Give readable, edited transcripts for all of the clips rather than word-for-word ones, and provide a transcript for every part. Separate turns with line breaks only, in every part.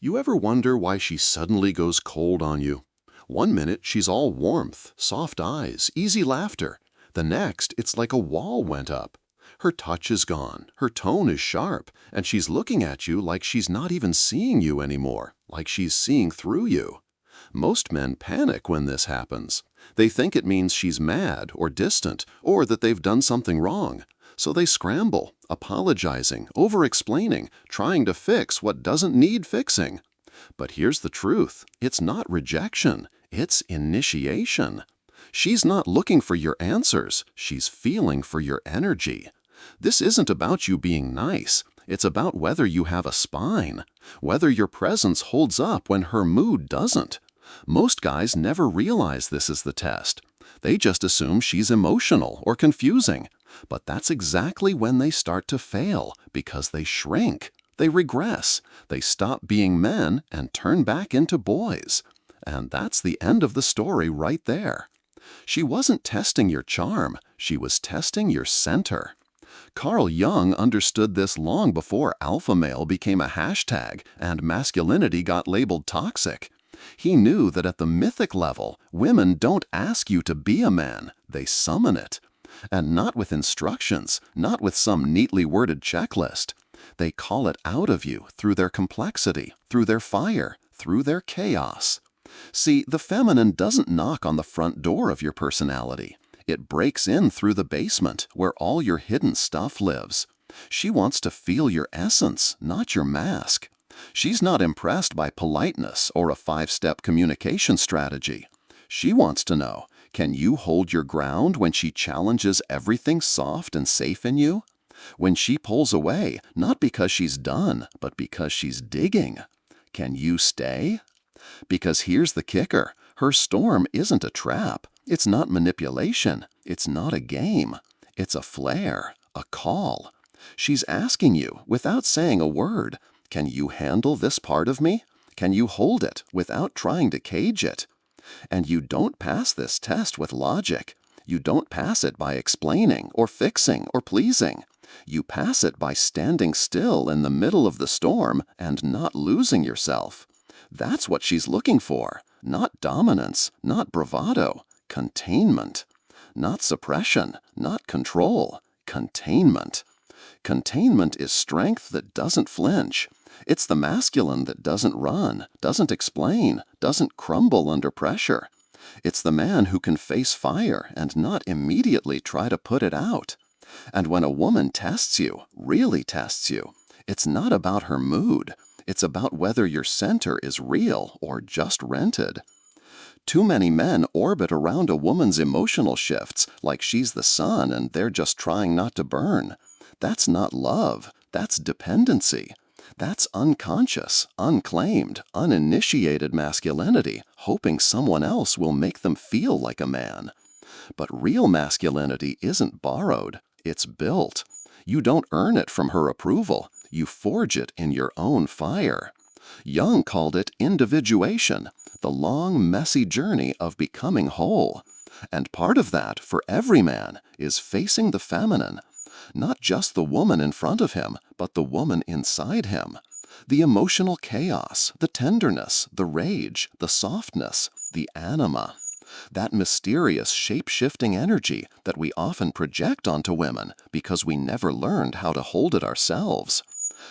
You ever wonder why she suddenly goes cold on you? One minute she's all warmth, soft eyes, easy laughter. The next, it's like a wall went up. Her touch is gone, her tone is sharp, and she's looking at you like she's not even seeing you anymore, like she's seeing through you. Most men panic when this happens. They think it means she's mad or distant, or that they've done something wrong. So they scramble, apologizing, over-explaining, trying to fix what doesn't need fixing. But here's the truth. It's not rejection. It's initiation. She's not looking for your answers. She's feeling for your energy. This isn't about you being nice. It's about whether you have a spine, whether your presence holds up when her mood doesn't. Most guys never realize this is the test. They just assume she's emotional or confusing. But that's exactly when they start to fail, because they shrink, they regress, they stop being men and turn back into boys. And that's the end of the story right there. She wasn't testing your charm, she was testing your center. Carl Jung understood this long before alpha male became a hashtag and masculinity got labeled toxic. He knew that at the mythic level, women don't ask you to be a man, they summon it. And not with instructions, not with some neatly worded checklist. They call it out of you through their complexity, through their fire, through their chaos. See, the feminine doesn't knock on the front door of your personality. It breaks in through the basement where all your hidden stuff lives. She wants to feel your essence, not your mask. She's not impressed by politeness or a 5-step communication strategy. She wants to know, can you hold your ground when she challenges everything soft and safe in you? When she pulls away, not because she's done, but because she's digging. Can you stay? Because here's the kicker. Her storm isn't a trap. It's not manipulation. It's not a game. It's a flare, a call. She's asking you, without saying a word, can you handle this part of me? Can you hold it without trying to cage it? And you don't pass this test with logic. You don't pass it by explaining or fixing or pleasing. You pass it by standing still in the middle of the storm and not losing yourself. That's what she's looking for. Not dominance, not bravado, containment. Not suppression, not control, containment. Containment is strength that doesn't flinch. It's the masculine that doesn't run, doesn't explain, doesn't crumble under pressure. It's the man who can face fire and not immediately try to put it out. And when a woman tests you, really tests you, it's not about her mood. It's about whether your center is real or just rented. Too many men orbit around a woman's emotional shifts like she's the sun and they're just trying not to burn. That's not love. That's dependency. That's unconscious, unclaimed, uninitiated masculinity, hoping someone else will make them feel like a man. But real masculinity isn't borrowed, it's built. You don't earn it from her approval, you forge it in your own fire. Jung called it individuation, the long, messy journey of becoming whole. And part of that, for every man, is facing the feminine. Not just the woman in front of him, but the woman inside him. The emotional chaos, the tenderness, the rage, the softness, the anima. That mysterious shape-shifting energy that we often project onto women because we never learned how to hold it ourselves.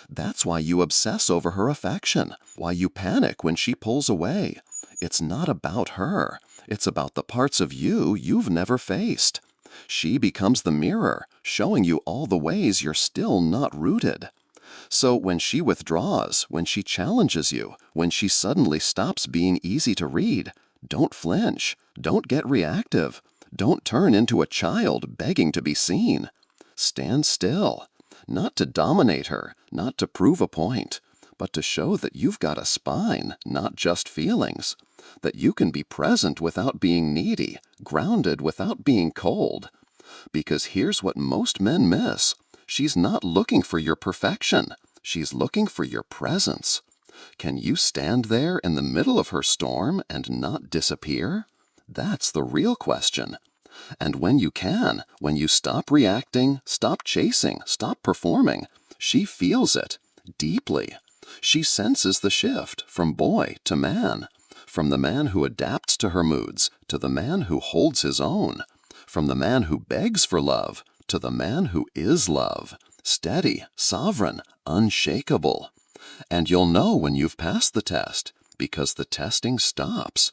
That's why you obsess over her affection, why you panic when she pulls away. It's not about her. It's about the parts of you you've never faced. She becomes the mirror, showing you all the ways you're still not rooted. So when she withdraws, when she challenges you, when she suddenly stops being easy to read, don't flinch, don't get reactive, don't turn into a child begging to be seen. Stand still, not to dominate her, not to prove a point, but to show that you've got a spine, not just feelings, that you can be present without being needy, grounded without being cold. Because here's what most men miss. She's not looking for your perfection. She's looking for your presence. Can you stand there in the middle of her storm and not disappear? That's the real question. And when you can, when you stop reacting, stop chasing, stop performing, she feels it, deeply. She senses the shift from boy to man, from the man who adapts to her moods to the man who holds his own, from the man who begs for love to the man who is love, steady, sovereign, unshakable. And you'll know when you've passed the test, because the testing stops.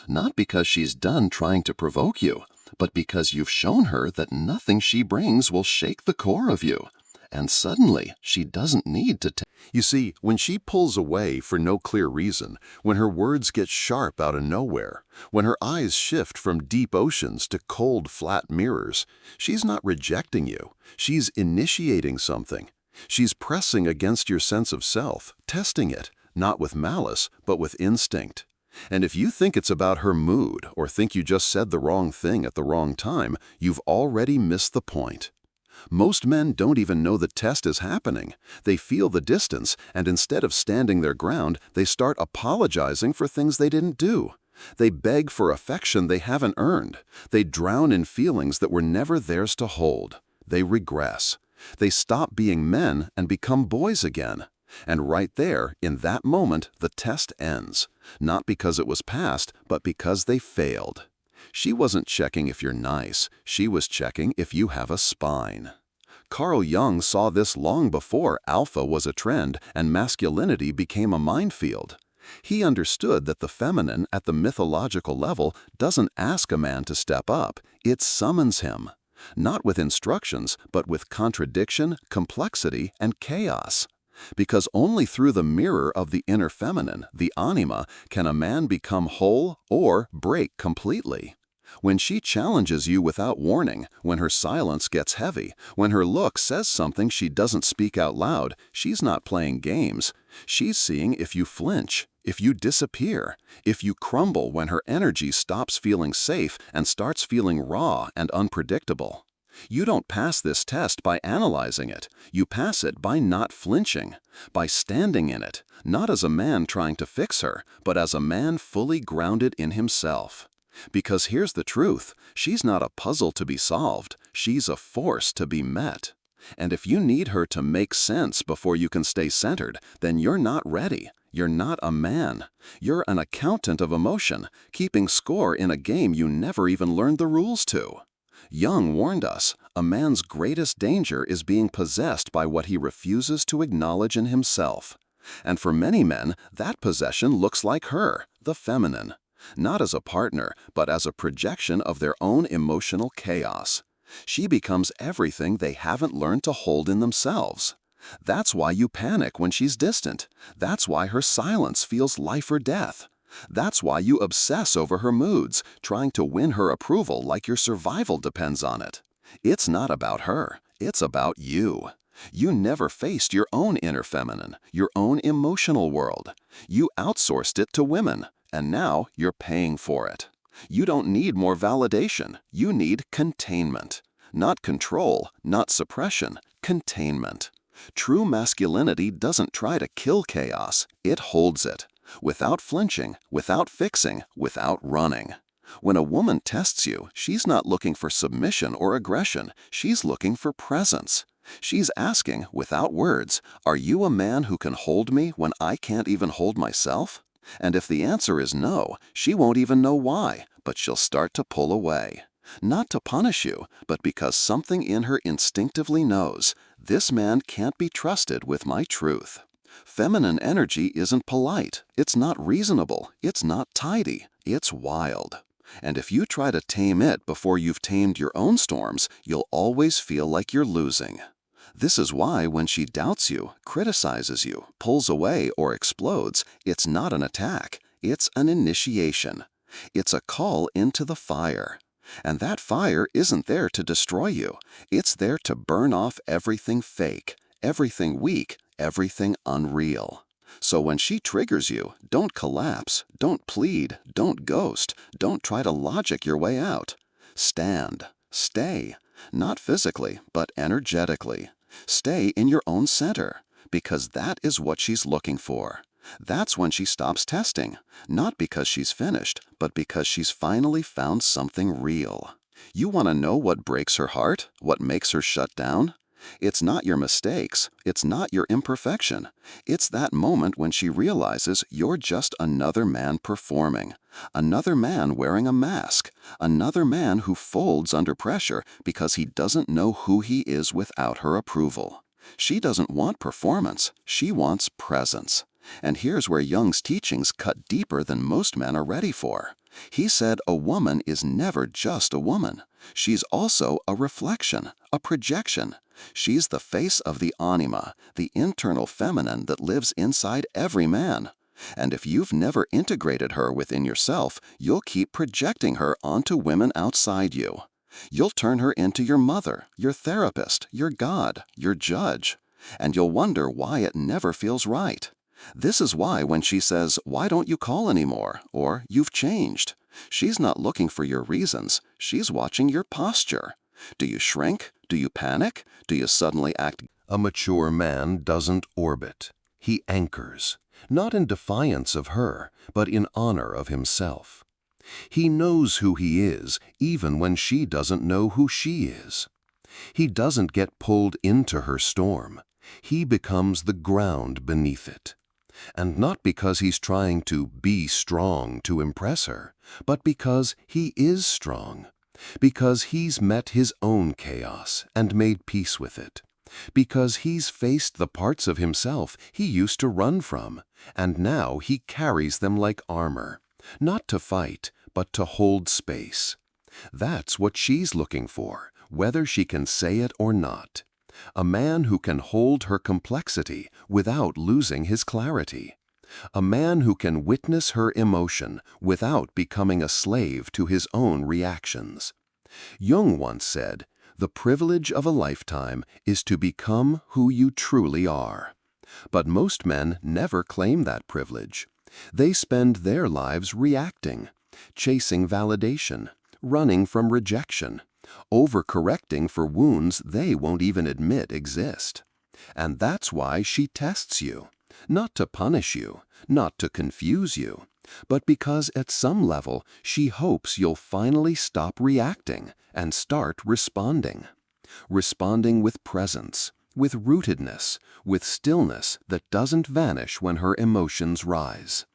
Not because she's done trying to provoke you, but because you've shown her that nothing she brings will shake the core of you. And suddenly, she doesn't need to. You see, when she pulls away for no clear reason, when her words get sharp out of nowhere, when her eyes shift from deep oceans to cold, flat mirrors, she's not rejecting you. She's initiating something. She's pressing against your sense of self, testing it, not with malice, but with instinct. And if you think it's about her mood or think you just said the wrong thing at the wrong time, you've already missed the point. Most men don't even know the test is happening. They feel the distance, and instead of standing their ground, they start apologizing for things they didn't do. They beg for affection they haven't earned. They drown in feelings that were never theirs to hold. They regress. They stop being men and become boys again. And right there, in that moment, the test ends. Not because it was passed, but because they failed. She wasn't checking if you're nice. She was checking if you have a spine. Carl Jung saw this long before alpha was a trend and masculinity became a minefield. He understood that the feminine at the mythological level doesn't ask a man to step up, it summons him. Not with instructions, but with contradiction, complexity, and chaos. Because only through the mirror of the inner feminine, the anima, can a man become whole or break completely. When she challenges you without warning, when her silence gets heavy, when her look says something she doesn't speak out loud, she's not playing games. She's seeing if you flinch, if you disappear, if you crumble when her energy stops feeling safe and starts feeling raw and unpredictable. You don't pass this test by analyzing it. You pass it by not flinching, by standing in it, not as a man trying to fix her, but as a man fully grounded in himself. Because here's the truth, she's not a puzzle to be solved, she's a force to be met. And if you need her to make sense before you can stay centered, then you're not ready. You're not a man. You're an accountant of emotion, keeping score in a game you never even learned the rules to. Jung warned us, a man's greatest danger is being possessed by what he refuses to acknowledge in himself. And for many men, that possession looks like her, the feminine. Not as a partner, but as a projection of their own emotional chaos. She becomes everything they haven't learned to hold in themselves. That's why you panic when she's distant. That's why her silence feels life or death. That's why you obsess over her moods, trying to win her approval like your survival depends on it. It's not about her, it's about you. You never faced your own inner feminine, your own emotional world. You outsourced it to women, and now you're paying for it. You don't need more validation, you need containment. Not control, not suppression, containment. True masculinity doesn't try to kill chaos, it holds it. Without flinching, without fixing, without running. When a woman tests you, she's not looking for submission or aggression, she's looking for presence. She's asking, without words, are you a man who can hold me when I can't even hold myself? And if the answer is no, she won't even know why, but she'll start to pull away. Not to punish you, but because something in her instinctively knows, this man can't be trusted with my truth. Feminine energy isn't polite, it's not reasonable, it's not tidy, it's wild. And if you try to tame it before you've tamed your own storms, you'll always feel like you're losing. This is why when she doubts you, criticizes you, pulls away, or explodes, it's not an attack, it's an initiation. It's a call into the fire. And that fire isn't there to destroy you, it's there to burn off everything fake, everything weak, everything unreal. So when she triggers you, don't collapse, don't plead, don't ghost, don't try to logic your way out. Stand, stay, not physically, but energetically. Stay in your own center, because that is what she's looking for. That's when she stops testing, not because she's finished, but because she's finally found something real. You want to know what breaks her heart? What makes her shut down?
It's not your mistakes. It's not your imperfection. It's that moment when she realizes you're just another man performing, another man wearing a mask, another man who folds under pressure because he doesn't know who he is without her approval. She doesn't want performance. She wants presence. And here's where Jung's teachings cut deeper than most men are ready for. He said a woman is never just a woman. She's also a reflection, a projection. She's the face of the anima, the internal feminine that lives inside every man. And if you've never integrated her within yourself, you'll keep projecting her onto women outside you. You'll turn her into your mother, your therapist, your God, your judge. And you'll wonder why it never feels right. This is why when she says, "Why don't you call anymore?" or "You've changed," she's not looking for your reasons. She's watching your posture. Do you shrink? Do you panic? Do you suddenly act?
A mature man doesn't orbit. He anchors, not in defiance of her, but in honor of himself. He knows who he is, even when she doesn't know who she is. He doesn't get pulled into her storm. He becomes the ground beneath it. And not because he's trying to be strong to impress her, but because he is strong. Because he's met his own chaos and made peace with it. Because he's faced the parts of himself he used to run from, and now he carries them like armor, not to fight, but to hold space. That's what she's looking for, whether she can say it or not. A man who can hold her complexity without losing his clarity. A man who can witness her emotion without becoming a slave to his own reactions. Jung once said, "The privilege of a lifetime is to become who you truly are." But most men never claim that privilege. They spend their lives reacting, chasing validation, running from rejection, overcorrecting for wounds they won't even admit exist. And that's why she tests you, not to punish you, not to confuse you, but because at some level she hopes you'll finally stop reacting and start responding. Responding with presence, with rootedness, with stillness that doesn't vanish when her emotions rise.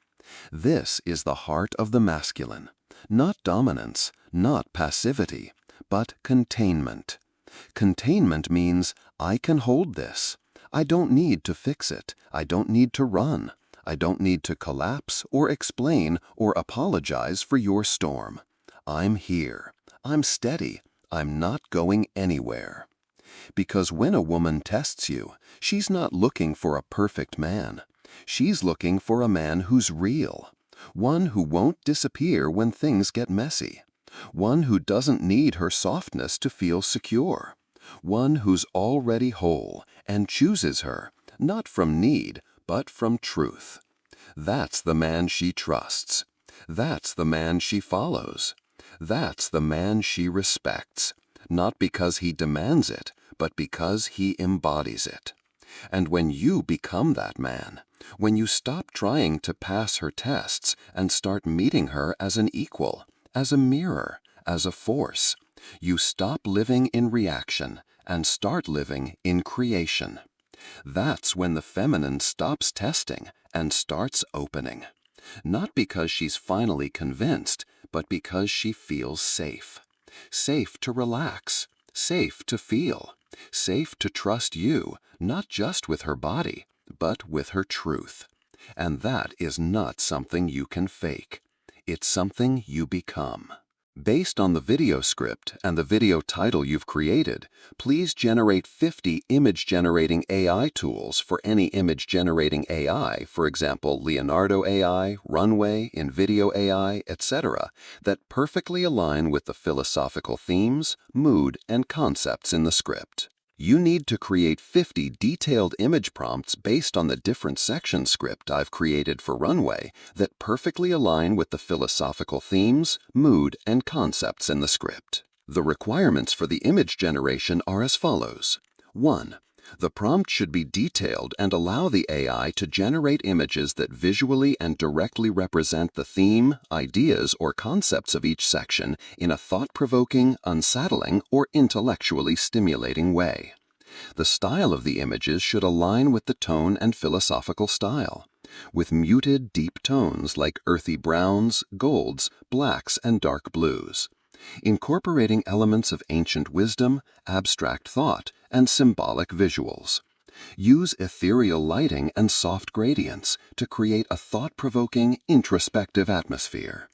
This is the heart of the masculine, not dominance, not passivity, but containment. Containment means, I can hold this. I don't need to fix it. I don't need to run. I don't need to collapse or explain or apologize for your storm. I'm here. I'm steady. I'm not going anywhere. Because when a woman tests you, she's not looking for a perfect man. She's looking for a man who's real. One who won't disappear when things get messy. One who doesn't need her softness to feel secure. One who's already whole and chooses her, not from need, but from truth. That's the man she trusts. That's the man she follows. That's the man she respects, not because he demands it, but because he embodies it. And when you become that man, when you stop trying to pass her tests and start meeting her as an equal, as a mirror, as a force, you stop living in reaction and start living in creation. That's when the feminine stops testing and starts opening. Not because she's finally convinced, but because she feels safe. Safe to relax, safe to feel, safe to trust you, not just with her body, but with her truth. And that is not something you can fake. It's something you become. Based on the video script and the video title you've created, please generate 50 image-generating AI tools for any image-generating AI, for example, Leonardo AI, Runway, InVideo AI, etc., that perfectly align with the philosophical themes, mood, and concepts in the script. You need to create 50 detailed image prompts based on the different section script I've created for Runway that perfectly align with the philosophical themes, mood, and concepts in the script. The requirements for the image generation are as follows. 1. The prompt should be detailed and allow the AI to generate images that visually and directly represent the theme, ideas, or concepts of each section in a thought-provoking, unsettling, or intellectually stimulating way.
The style of the images should align with the tone and philosophical style, with muted, deep tones like earthy browns, golds, blacks, and dark blues, incorporating elements of ancient wisdom, abstract thought, and symbolic visuals. Use ethereal lighting and soft gradients to create a thought-provoking, introspective atmosphere.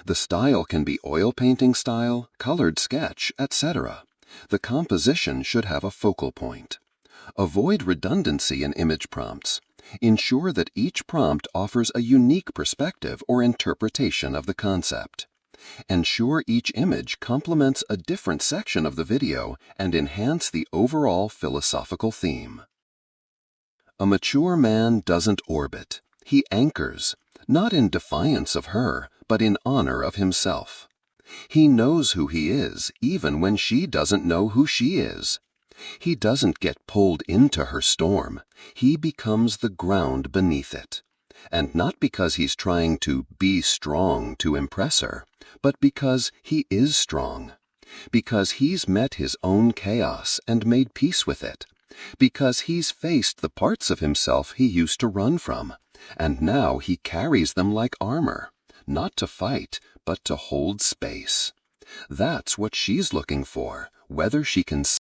The style can be oil painting style, colored sketch, etc. The composition should have a focal point. Avoid redundancy in image prompts. Ensure that each prompt offers a unique perspective or interpretation of the concept. Ensure each image complements a different section of the video and enhance the overall philosophical theme. A mature man doesn't orbit. He anchors, not in defiance of her, but in honor of himself. He knows who he is, even when she doesn't know who she is. He doesn't get pulled into her storm. He becomes the ground beneath it. And not because he's trying to be strong to impress her, but because he is strong. Because he's met his own chaos and made peace with it. Because he's faced the parts of himself he used to run from, and now he carries them like armor, not to fight, but to hold space. That's what she's looking for, whether she can